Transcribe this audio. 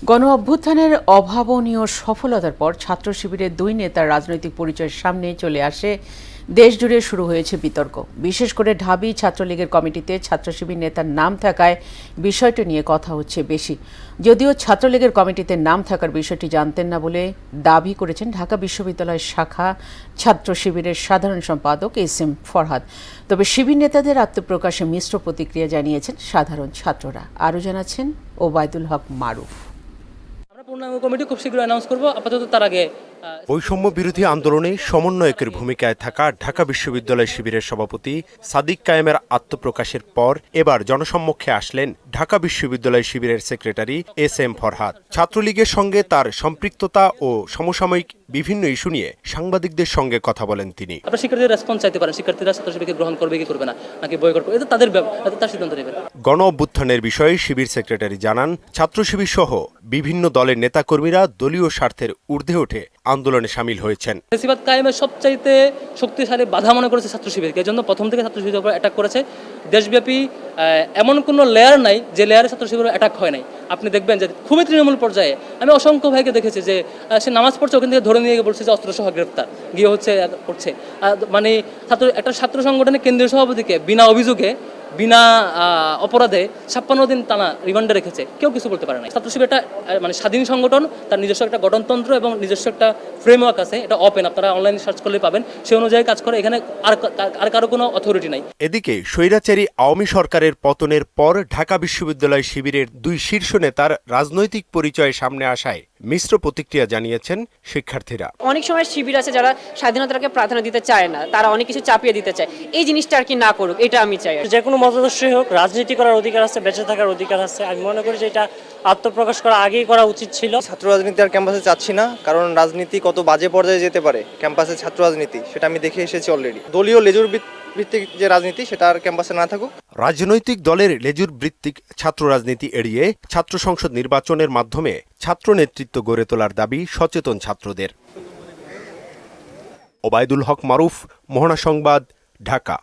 গণ অভ্যুত্থানের অভাবনীয় সফলতার পর ছাত্র শিবিরের দুই নেতার রাজনৈতিক পরিচয়ের সামনে চলে আসে দেশজুড়ে শুরু হয়েছে বিতর্ক। বিশেষ করে ঢাবি ছাত্রলীগের কমিটিতে ছাত্র শিবির নেতার নাম থাকায় বিষয়টি নিয়ে কথা হচ্ছে বেশি। যদিও ছাত্রলীগের কমিটিতে নাম থাকার বিষয়টি জানতেন না বলে দাবি করেছেন ঢাকা বিশ্ববিদ্যালয় শাখা ছাত্র শিবিরের সাধারণ সম্পাদক এস.এম. ফরহাদ। তবে শিবির নেতাদের আত্মপ্রকাশে মিশ্র প্রতিক্রিয়া জানিয়েছেন সাধারণ ছাত্ররা। আরও জানাচ্ছেন ওবায়দুল হক মারুফ। পূর্ণাঙ্গ কমিটি খুব শীঘ্রই অ্যানাউন্স করব। আপাতত তার আগে বৈষম্য বিরোধী আন্দোলনে সমন্বয়কের ভূমিকায় থাকা ঢাকা বিশ্ববিদ্যালয় শিবিরের সভাপতি সাদিক কায়েমের আত্মপ্রকাশের পর এবার জনসম্মুখে আসলেন ঢাকা বিশ্ববিদ্যালয় শিবিরের সেক্রেটারি এস.এম. ফরহাদ। ছাত্রলীগের সঙ্গে তার সম্পৃক্ততা ও সমসাময়িক বিভিন্ন ইস্যু নিয়ে সাংবাদিকদের সঙ্গে কথা বলেন তিনি। আপনারা শিক্ষার্থীদের রেসপন্স চাইতে পারেন, শিক্ষার্থীরা ছাত্র শিবিরকে গ্রহণ করবে কি করবে না, নাকি বয়কট করবে, এটা তার সিদ্ধান্ত নেবেন। গণ অভ্যুত্থানের বিষয়ে শিবির সেক্রেটারি জানান, ছাত্র শিবির সহ বিভিন্ন দলের নেতাকর্মীরা দলীয় স্বার্থের ঊর্ধ্বে উঠে আন্দোলনে সামিল হয়েছেন। ফ্যাসিবাদ কায়েমের সবচাইতে শক্তিশালী বাধা মনে করেছে ছাত্র শিবিরকে। এজন্য প্রথম থেকে ছাত্র শিবিরের উপর অ্যাটাক করেছে। দেশব্যাপী এমন কোনো লেয়ার নাই যে লেয়ারে ছাত্র শিবিরের অ্যাটাক হয় নাই। আপনি দেখবেন যে খুবই তৃণমূল পর্যায়ে আমি অসংখ্য ভাইকে দেখেছি যে সে নামাজ পড়ছে, ওখান থেকে ধরে নিয়ে গিয়ে বলছে যে অস্ত্রসহ গ্রেফতার গিয়ে করছে। মানে একটা ছাত্র সংগঠনের কেন্দ্রীয় সভাপতিকে বিনা অভিযোগে বিনা অপরাধে 56 দিন টানা রিমান্ডে রেখেছে, কেউ কিছু বলতে পারে না। ছাত্র শিবির একটা মানে স্বাধীন সংগঠন, তার নিজস্ব একটা গঠনতন্ত্র এবং নিজস্ব একটা ফ্রেমওয়ার্ক আছে, এটা ওপেন, আপনারা অনলাইনে সার্চ করলে পাবেন, সেই অনুযায়ী কাজ করে। এখানে আর কারো কোনো অথরিটি নাই। এদিকে স্বৈরাচারী আওয়ামী সরকারের পতনের পর ঢাকা বিশ্ববিদ্যালয় শিবিরের দুই শীর্ষ নেতার রাজনৈতিক পরিচয় সামনে আসায় মিশ্র প্রতিক্রিয়া জানিয়েছেন শিক্ষার্থীরা। অনেক সময় শিবির আছে যারা স্বাধীনতাকে প্রাধান্য দিতে চায় না, তারা অনেক কিছু চাপিয়ে দিতে চায়। এই জিনিসটা আর কি না করুক, এটা আমি চাই। যে কোনো মতাদর্শই হোক, রাজনীতি করার অধিকার আছে, বেঁচে থাকার অধিকার আছে। আমি মনে করি যে এটা আত্মপ্রকাশ করা আগেই করা উচিত ছিল। ছাত্র রাজনীতি আর ক্যাম্পাসে চাচ্ছি না, কারণ রাজনীতি কত বাজে পর্যায়ে যেতে পারে ক্যাম্পাসে ছাত্র রাজনীতি, সেটা আমি দেখে এসেছি অলরেডি। দলীয় লেজুর ভিত্তিক যে রাজনীতি, সেটা আর ক্যাম্পাসে না থাকুক। রাজনৈতিক দলের লেজুর ভিত্তিক ছাত্র রাজনীতি এড়িয়ে ছাত্র সংসদ নির্বাচনের মাধ্যমে ছাত্র নেতৃত্ব গড়ে তোলার দাবি সচেতন ছাত্রদের। ওবায়দুল হক মারুফ, মোহনা সংবাদ, ঢাকা।